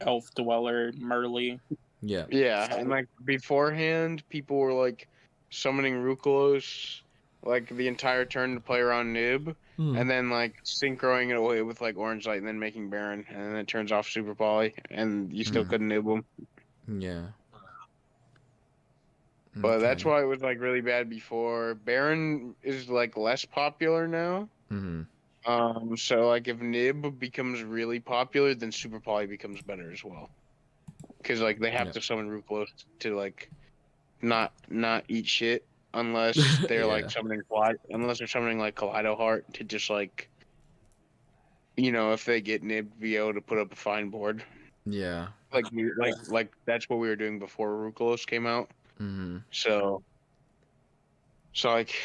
Elf Dweller, Merly. Yeah, and like beforehand, people were like summoning Rukalos like the entire turn to play around Nib, and then like synchroing it away with like Orange Light and then making Baron, and then it turns off Super Poly, and you still couldn't Nib them. Yeah. But that's why it was like really bad before. Baron is like less popular now. So like if Nib becomes really popular, then Super Poly becomes better as well. Because like they have to summon Rukalos to like not eat shit unless they're like summoning unless they're summoning like Kaleido Heart to just like, you know, if they get Nib VO to put up a fine board. Yeah. Like that's what we were doing before Rukalos came out. So like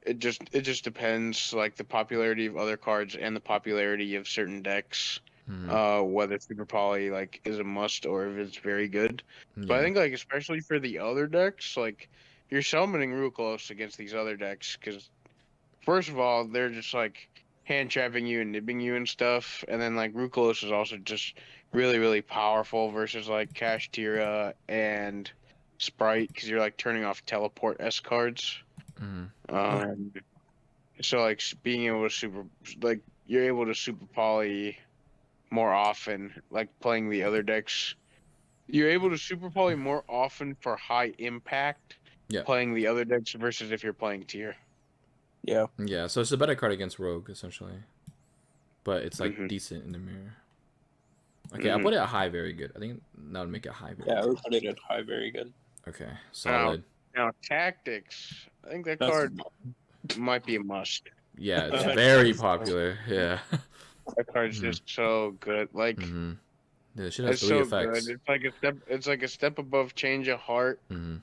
it just depends like the popularity of other cards and the popularity of certain decks. Whether Super Poly like is a must or if it's very good. But I think like especially for the other decks, like you're summoning Rukalos against these other decks because first of all they're just like hand trapping you and nibbing you and stuff, and then like Rukalos is also just really powerful versus like Kashtira and Sprite because you're like turning off teleport S cards. So like being able to you're able to Super Poly more often, like playing the other decks. You're able to Super Poly more often for high impact playing the other decks versus if you're playing tier. Yeah, so it's a better card against Rogue, essentially. But it's like decent in the mirror. Okay, I'll put it at high, very good. I think that would make it high, very good. I would put it at high, very good. Okay, solid. Now tactics. I think that card might be a must. Yeah, it's very popular. Yeah. That card's just so good. Like, Yeah, it should have It's 3 so effects. good. It's like a step. It's like a step above Change of Heart. Mm-hmm.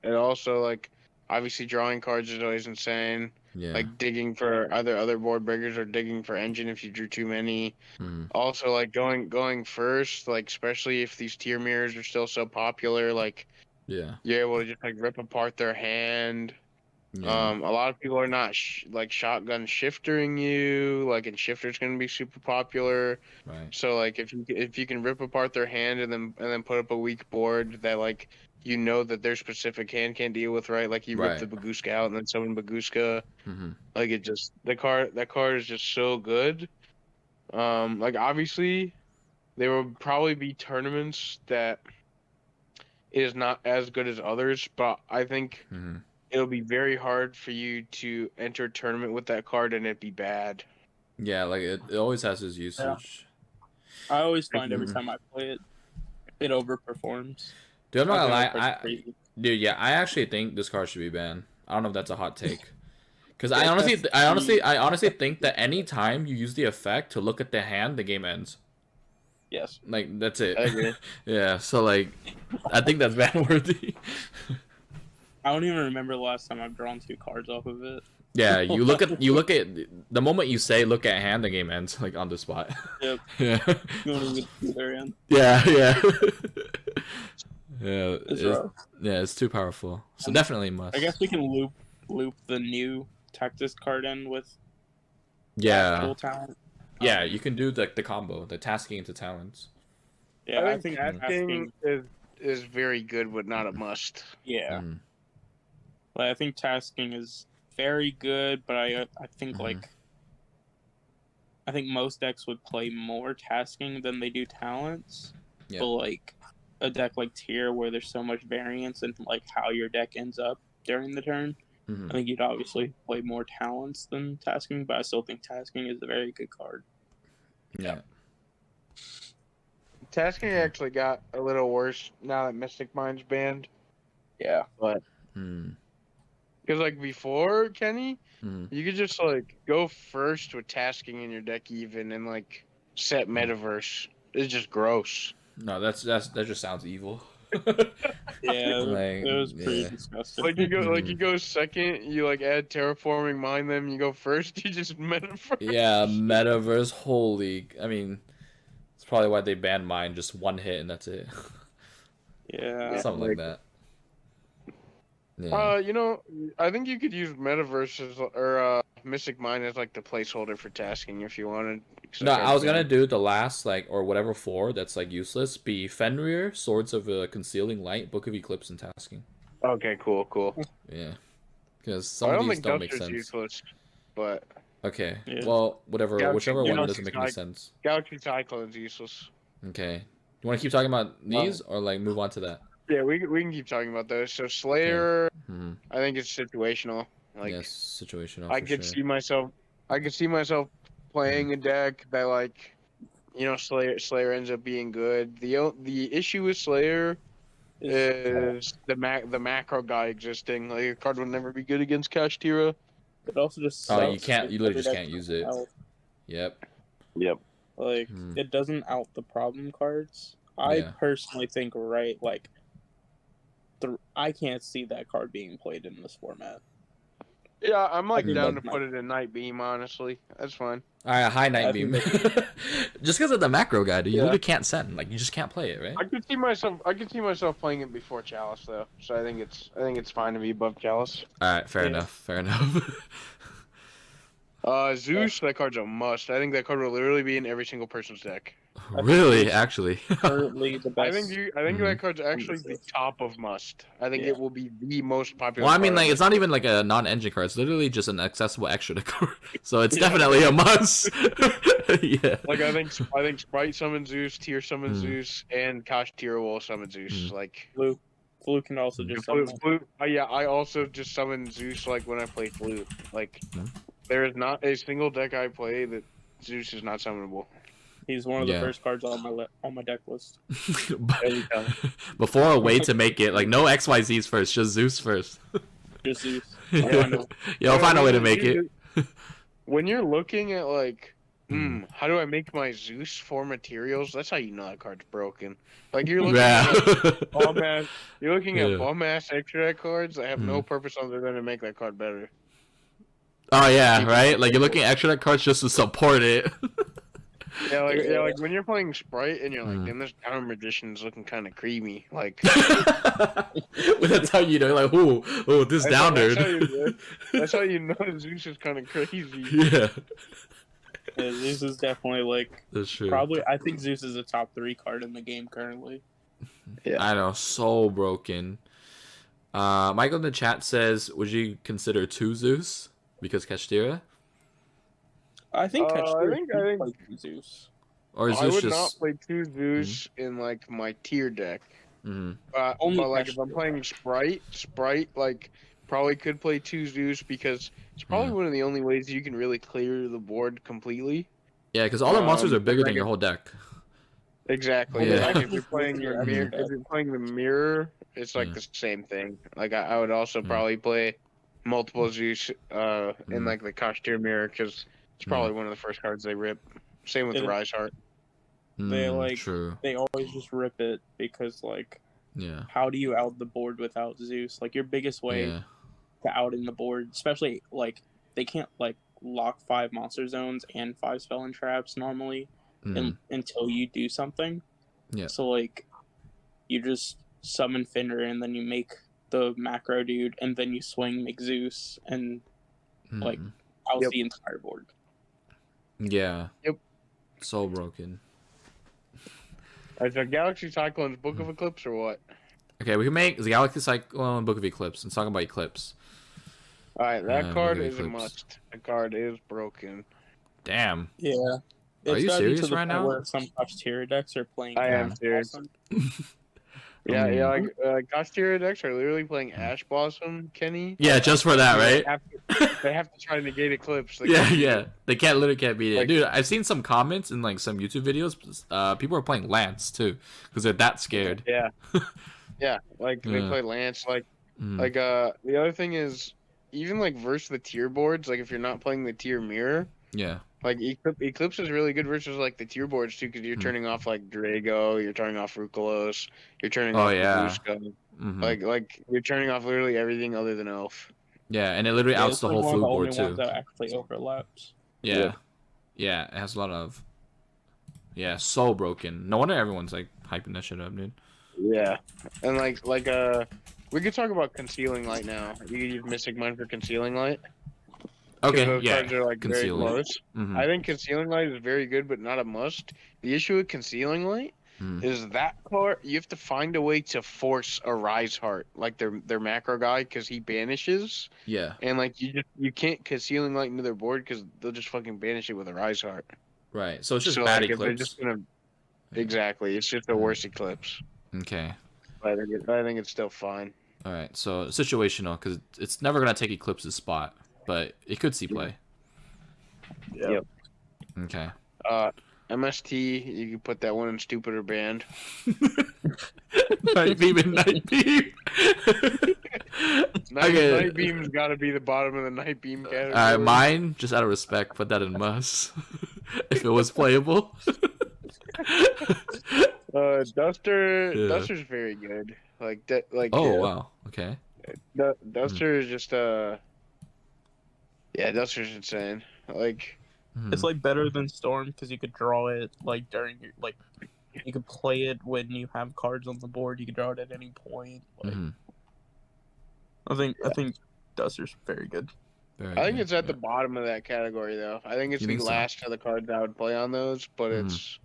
And also like obviously drawing cards is always insane. Yeah. Like digging for either other board breakers or digging for engine if you drew too many. Mm-hmm. Also like going first, like especially if these tier mirrors are still so popular, like Yeah. you're able to just like rip apart their hand. Yeah. A lot of people are not like shotgun shiftering you, like, and shifter's gonna be super popular. Right. So like if you can rip apart their hand and then put up a weak board that like you know that their specific hand can't deal with, right? Like you rip Right. the Baguska out and then summon Baguska. Mm-hmm. Like it just that card is just so good. Like obviously there will probably be tournaments that is not as good as others, but I think Mm-hmm. it'll be very hard for you to enter a tournament with that card and it be bad. Yeah, like it always has its usage. I always find every Mhm. time I play it, it overperforms. Dude, I'm not gonna I lie. think it's crazy. Dude, yeah, I actually think this card should be banned. I don't know if that's a hot take. Because Yeah, I honestly think that any time you use the effect to look at the hand, the game ends. Yes. Like that's it. I agree. Yeah, so like, I think that's ban worthy. I don't even remember the last time I've drawn 2 cards off of it. Yeah, you look at the moment you say look at hand, the game ends like on the spot. Yep. Yeah. You don't even get to the end. Yeah, yeah. Yeah, It's rough. yeah, it's too powerful. So definitely must. I guess we can loop the new Tactus card in with Yeah. actual talent. Yeah, you can do the combo, the tasking into talents. Yeah, I think tasking is very good, but not a must. Yeah, Mm. like, I think tasking is very good, but I think Mhm. I think most decks would play more tasking than they do talents. Yeah. But like a deck like Tier where there's so much variance in like how your deck ends up during the turn, Mhm. I think you'd obviously play more talents than tasking, but I still think tasking is a very good card. Yeah. Tasking actually got a little worse now that Mystic Mind's banned. Yeah. But Mm. because like before, Kenny, Mm. you could just like go first with tasking in your deck even and like set metaverse. It's just gross. No, that just sounds evil. Yeah, Like, it was pretty yeah. disgusting. Like you go second, you like add terraforming mine them. You go first, you just metaverse. Yeah, metaverse. Holy, I mean, it's probably why they banned mine. Just one hit and that's it. Yeah. Something like that. Yeah. You know, I think you could use metaverse as, or Mystic Mine as like the placeholder for tasking if you wanted. No, I was gonna do the last like or whatever 4 that's like useless. Be Fenrir, Swords of Concealing Light, Book of Eclipse, and Tasking. Okay, cool. Yeah, because some I of don't these think don't make Duster's sense. useless, but Okay, Yeah. well, whatever, Galaxy- whichever one Galaxy doesn't make any Sky- sense. Galaxy Cyclone's useless. Okay, you want to keep talking about these or like move on to that? Yeah, we can keep talking about those. So Slayer, Hmm. I think it's situational. Like Yes, situational. I for could sure. see myself playing a deck that like, you know, Slayer ends up being good. The issue with Slayer is the macro guy existing. Like a card would never be good against Kashtira. It also just Oh, you sucks can't. You literally because just it can't use it. out- Yep. Like Hmm. it doesn't out the problem cards. I Yeah. personally think I can't see that card being played in this format. Yeah, I'm like think down to that's put it in Night Beam. Honestly, that's fine. All right, high night I beam. think Just because of the macro guy, dude, you Yeah. literally can't send. Like, you just can't play it, right? I could see myself playing it before Chalice though. So I think it's fine to be above Chalice. All right, fair Yeah. enough. Zeus, that card's a must. I think that card will literally be in every single person's deck. Really, actually. Currently the I best. think Mhm. that card's actually the top of must. I think Yeah. it will be the most popular. Well, I mean, card. like, it's not even like a non-engine card. It's literally just an accessible extra to card. So it's Yeah. definitely a must. Yeah. Like I think Sprite summons Zeus, Tier summons Mm. Zeus, and Kashtira will summon Zeus. Mm. Like Flu can also just summon it. Flute. Yeah, I also just summon Zeus like when I play Flute. Like Mm. there is not a single deck I play that Zeus is not summonable. He's one of the Yeah. first cards on my deck list. Every time. Before a way to make it like no XYZs first, just Zeus first. Just Zeus. Yeah, I'll find a way to make it. When you're looking at like How do I make my Zeus 4 materials? That's how you know that card's broken. Like you're looking Yeah. at bum ass, you're looking at Yeah. bum ass extra deck cards that have no purpose other than to make that card better. Oh yeah, right. Like you're looking at extra deck cards just to support it. Yeah, like when you're playing Sprite and you're like, damn, this Down Magician's looking kind of creamy. Like, Well, that's how you know, like, this downer. That's how you know Zeus is kind of crazy. Yeah. Yeah, Zeus is definitely like That's true. probably. I think Zeus is a top 3 card in the game currently. Yeah. I know, so broken. Michael in the chat says, would you consider 2 Zeus because Kashtira? I think I think like Zeus. Or is I Zeus would just... not play 2 Zeus in like my tier deck. Mhm. But Only like if I'm Kashtira. playing Sprite like probably could play 2 Zeus because it's probably one of the only ways you can really clear the board completely. Yeah, because all the monsters are bigger than your whole deck. Exactly. Yeah. Like if you're playing your mirror, if you're playing the mirror, it's like the same thing. Like I would also probably play multiple Zeus in like the Kashtira mirror because it's probably one of the first cards they rip. Same with the Rise Heart. They like True. they always just rip it because like how do you out the board without Zeus? Like your biggest way to out in the board, especially like they can't like lock 5 monster zones and 5 spell and traps normally until you do something. Yeah. So like you just summon Fenrir and then you make the macro dude and then you swing make Zeus and like out the entire board. Yeah. Yep. So broken. Is that Galaxy Cyclone's Book of Eclipse or what? Okay, we can make the Galaxy Cyclone Book of Eclipse. Let's talk about Eclipse. Alright, that card is a Eclipse. must. The card is broken. Damn. Yeah. Are you serious to the right point now? Where some Kashtira decks are playing. I am serious. Yeah, like Kashtira decks are literally playing Ash Blossom, Kenny. Yeah, just for that, right? They have to try to negate Eclipse. Yeah. They literally can't beat it. Like- Dude, I've seen some comments in like some YouTube videos. People are playing Lance too because they're that scared. Yeah. Yeah, like they play Lance. Like the other thing is even like versus the tier boards. Like if you're not playing the tier mirror, Yeah. like Eclipse is really good versus like the tier boards too, because you're turning off like Drago, you're turning off Rukalos, you're turning off Bluska. Like you're turning off literally everything other than Elf. Yeah, and it literally outs it's the like whole one of flute the board only too. ones that actually overlaps. Yeah. Yeah, it has a lot of. Yeah, so broken. No wonder everyone's like hyping that shit up, dude. Yeah, and like we could talk about Concealing Light now. You could use Mystic Mind for Concealing Light. Okay, Those yeah. cards are like Concealing. very close. I think Concealing Light is very good, but not a must. The issue with Concealing Light is that card you have to find a way to force a Rise Heart, like their macro guy, because he banishes. Yeah. And like you can't Concealing Light into their board because they'll just fucking banish it with a Rise Heart. Right. So it's just So bad like, if they're Eclipse. just gonna exactly, it's just a worse Eclipse. Okay. I think it's still fine. All right. So situational because it's never gonna take Eclipse's spot, but it could see play. Yep. Okay. MST, you can put that one in Stupid or Banned. Night Beam and Night Beam. Night Beam's got to be the bottom of the Night Beam category. Mine, just out of respect, put that in must. If it was playable. Duster's very good. Like that. Like Wow. Okay. Duster is just yeah, Duster's insane. Like It's like better than Storm because you could draw it like during your like you could play it when you have cards on the board. You could draw it at any point. Like, I think Duster's very good. I think it's at the bottom of that category though. I think it's the last of the cards I would play on those, but it's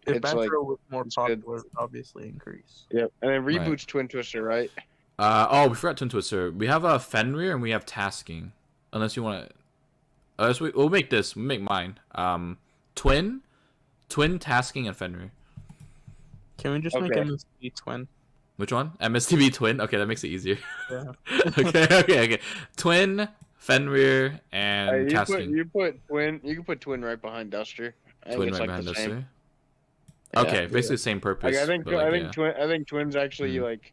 if like backrow was more popular, it would obviously increase. Yep, and then Reboot's Twin Twister, right? We forgot Twin Twister. We have a Fenrir and we have Tasking. Unless you want to. We'll make this. We'll make mine. Twin, Tasking, and Fenrir. Can we just make MSTB Twin? Which one? MSTB Twin? Okay, that makes it easier. Yeah. Okay. Twin, Fenrir, and Tasking. You can put Twin right behind Duster. Twin right behind Duster? Okay, basically same purpose. Like, I think Twin's actually like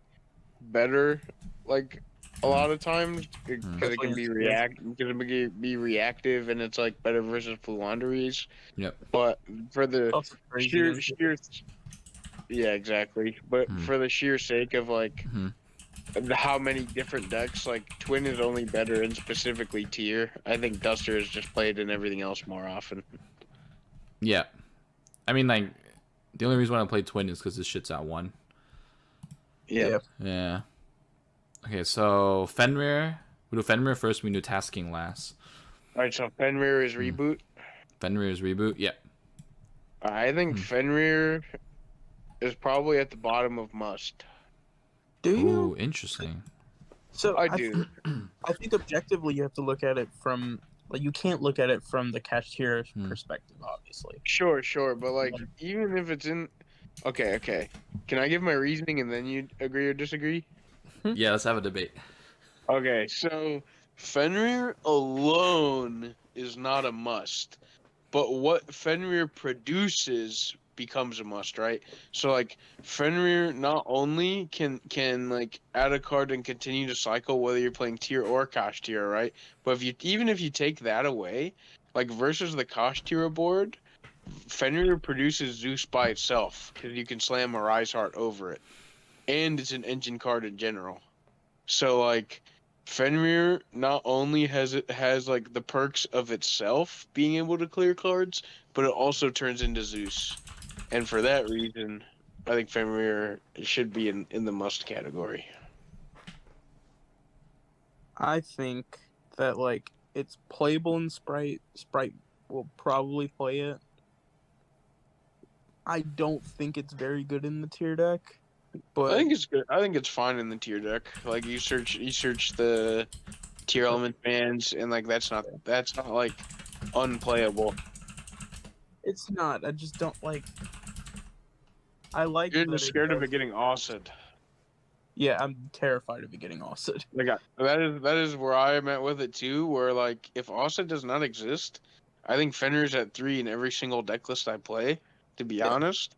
better. Like a lot of times because it can Especially be reactive and it's like better versus Fluanderies. Yep. But for the Also crazy sheer and shit. sheer yeah, exactly. But Hmm. for the sheer sake of like Mhm. how many different decks, like Twin is only better in specifically tier. I think Duster is just played in everything else more often. Yeah. I mean, like, the only reason why I play Twin is because this shit's at 1. Yeah. Yeah. Okay, so Fenrir. We do Fenrir first, we do tasking last. Alright, so Fenrir is Reboot. Fenrir's Reboot, yeah. I think Fenrir is probably at the bottom of must. Do you? Ooh, interesting. So I do. I think objectively you have to look at it from like you can't look at it from the Kashtira perspective, obviously. Sure, but like even if it's in okay. Can I give my reasoning and then you agree or disagree? Yeah, let's have a debate. Okay, so Fenrir alone is not a must, but what Fenrir produces becomes a must, right? So like Fenrir not only can like add a card and continue to cycle whether you're playing tier or Kashtira, right? But if you take that away, like versus the Kashtira board, Fenrir produces Zeus by itself because you can slam a Rise Heart over it, and it's an engine card in general. So like Fenrir not only has like the perks of itself being able to clear cards, but it also turns into Zeus. And for that reason, I think Fenrir should be in the must category. I think that like it's playable in Sprite. Sprite will probably play it. I don't think it's very good in the tier deck, but I think it's good. I think it's fine in the tier deck. Like you search the tier element bands, and like that's not like unplayable. it's not. I just don't like. I like. You're that just it scared of does- it getting awesome. Yeah, I'm terrified of it getting offset. Like that is where I am at with it too. Where like if offset does not exist, I think Fenrir's at 3 in every single deck list I play. To be honest,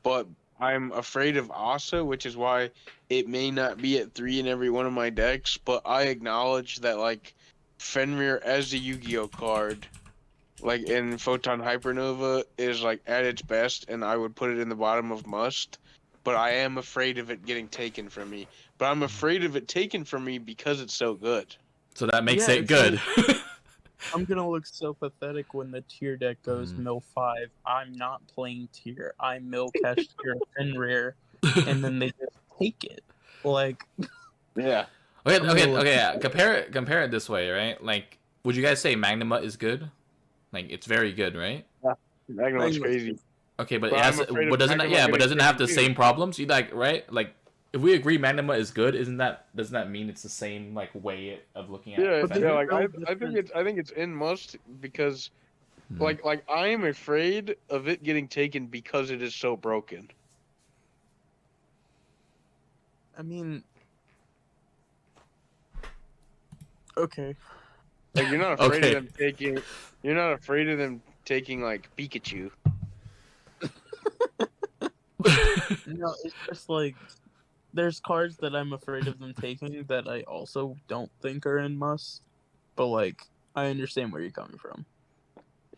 but I'm afraid of Asa, which is why it may not be at 3 in every one of my decks. But I acknowledge that like Fenrir as a Yu-Gi-Oh card, like in Photon Hypernova, is like at its best, and I would put it in the bottom of must. But I am afraid of it getting taken from me. But I'm afraid of it taken from me because it's so good. So that makes Yeah, it it's good. I'm gonna look so pathetic when the tier deck goes mill 5. I'm not playing tier. I mill Kashtira Fenrir, and then they just take it. Like, Yeah. Okay. Yeah. Compare it this way, right? Like, would you guys say Magnuma is good? Like, it's very good, right? Magnuma's crazy. Okay, but But it has, I'm afraid of but doesn't Magnuma yeah, but getting doesn't it have the taken same too. problems? You like, right? Like, if we agree Magnuma is good, doesn't that mean it's the same like way of looking at? Yeah, But Fenrir? they- like no I think it's in must because like I am afraid of it getting taken because it is so broken. I mean, okay. Like you're not afraid Okay. of them taking you're not afraid of them taking like Pikachu. No, it's just like there's cards that I'm afraid of them taking that I also don't think are in must. But like, I understand where you're coming from.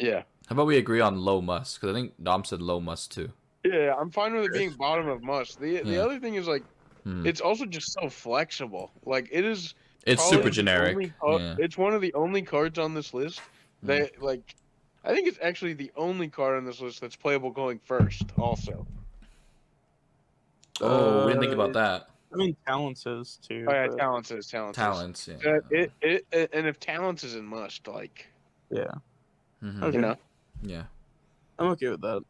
Yeah. How about we agree on low must? Because I think Dom said low must too. Yeah, I'm fine with it being bottom of must. The Yeah. other thing is like it's also just so flexible. Like it is It's probably super the generic. only Yeah. It's one of the only cards on this list that like I think it's actually the only card on this list that's playable going first also. Oh, we didn't think about that. I mean, Talents is too. Oh yeah, but- Talents is. Talents, yeah. And if Talents is in must, like Yeah. Mhm. Okay. you know. Yeah. I'm okay with that.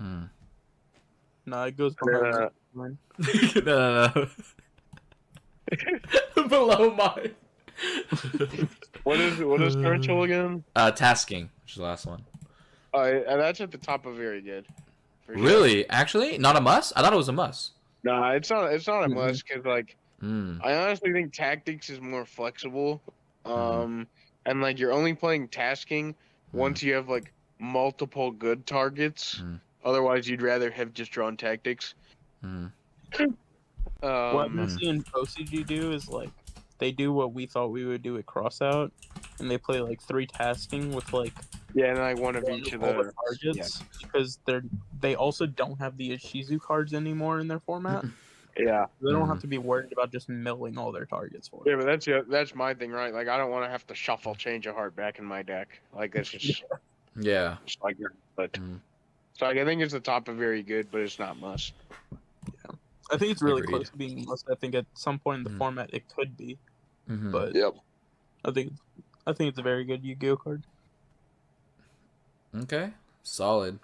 Mm. No, it goes behind mine. No. Below mine. What is Torrential again? Tasking, which is the last one. That's at the top of very good. For sure. Really? Actually, not a must? I thought it was a must. Nah, it's not a must because like Mm. I honestly think Tactics is more flexible. And like you're only playing tasking once you have like multiple good targets. Otherwise, you'd rather have just drawn Tactics. Mm. What Um, MSC and OCG do is like they do what we thought we would do at Crossout, and they play like 3 tasking with like yeah, and like one of one each of all the targets because they also don't have the Ishizu cards anymore in their format. yeah. They don't have to be worried about just milling all their targets for Yeah, it. but that's my thing, right? Like, I don't want to have to shuffle Change of Heart back in my deck. Like, that's just, Yeah. just like, but Mm. so like, I think it's the top of very good, but it's not must. I think it's really Agreed. close to being must. I think at some point in the Mhm. format it could be, Mm-hmm. but Yep. I think it's a very good Yu-Gi-Oh card. Okay. Solid.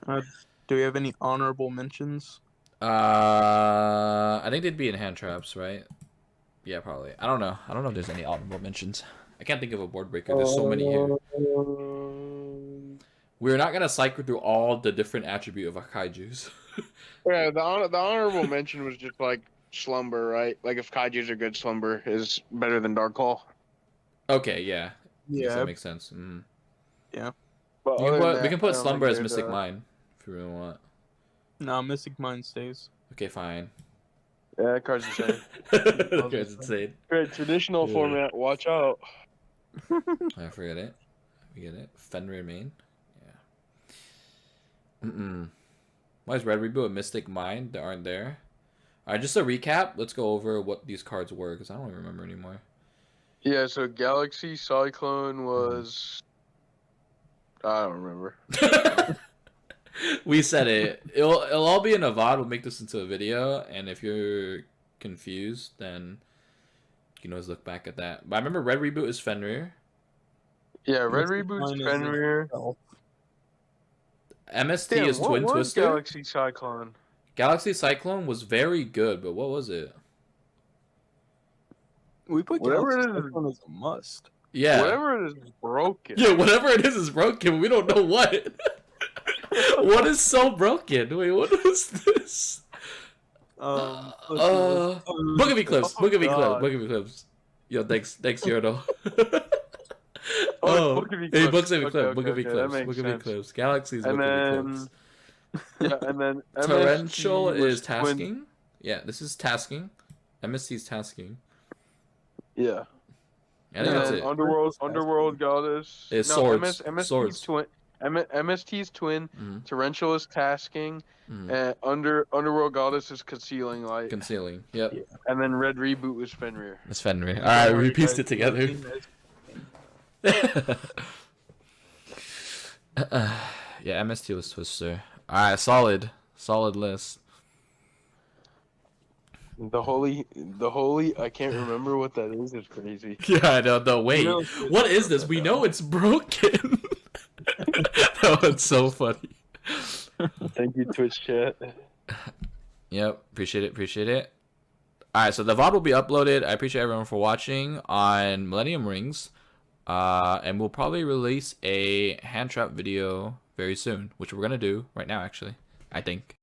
Do we have any honorable mentions? I think they'd be in hand traps, right? Yeah, probably. I don't know. I don't know if there's any honorable mentions. I can't think of a board breaker. There's so many here. We're not gonna cycle through all the different attribute of a Kaijus. Yeah, the honorable mention was just like Slumber, right? Like, if Kaijus are good, Slumber is better than Dark Hole. Okay, yeah. Yeah, That makes sense. Mm. But We can put Slumber as Mystic Mind if you really want. no, Mystic Mind stays. Okay, fine. Yeah, that card's insane. That card's insane. Great traditional Yeah. format. Watch out. I forget it. We get it. Fenrir main. Yeah. Why is Red Reboot a Mystic Mind that aren't there? Alright, just a recap. Let's go over what these cards were because I don't even remember anymore. Yeah, so Galaxy Cyclone was. I don't remember. We said it. It'll all be in a VOD. We'll make this into a video, and if you're confused, then you can always look back at that. But I remember Red Reboot is Fenrir. Yeah, Red Mystic Reboot's Mind is Fenrir. itself. MST Damn, is what Twin was Twister. Galaxy Cyclone? Galaxy Cyclone was very good, but what was it? We put Whatever Galaxy it is. Cyclone as a must. Yeah. Whatever it is broken. Yeah, whatever it is broken. We don't know what. What is so broken? Wait, what is this? Book Book of Eclipse. Book of Eclipse. God. Book of Eclipse. Yo, thanks, Yordle. Oh, Book of Hey, Eclipse. Books of Okay, Eclipse. okay, Book of okay, that Eclipse. makes Book of sense. Eclipse. Galaxy's And Book of then, Eclipse. yeah, and then Torrential MST was is tasking. Yeah, this is tasking. MST is tasking. Yeah. I think that's it. Underworld Goddess. It's swords. MST's Swords. twin. MST's twin. Mhm. Torrential is tasking. Mhm. And Underworld Goddess is concealing light. Concealing. Yep. And then Red Reboot was Fenrir. It's Fenrir. Alright, we pieced it together. Yeah, MST was Twister. Alright, solid. Solid list. The holy, I can't remember what that is. It's crazy. Yeah, I don't know. Wait, No, what is this? We know it's broken. That one's so funny. Thank you, Twitch chat. Yep, appreciate it. Alright, so the VOD will be uploaded. I appreciate everyone for watching on Millennium Rings. And we'll probably release a hand trap video very soon, which we're gonna do right now, actually. I think.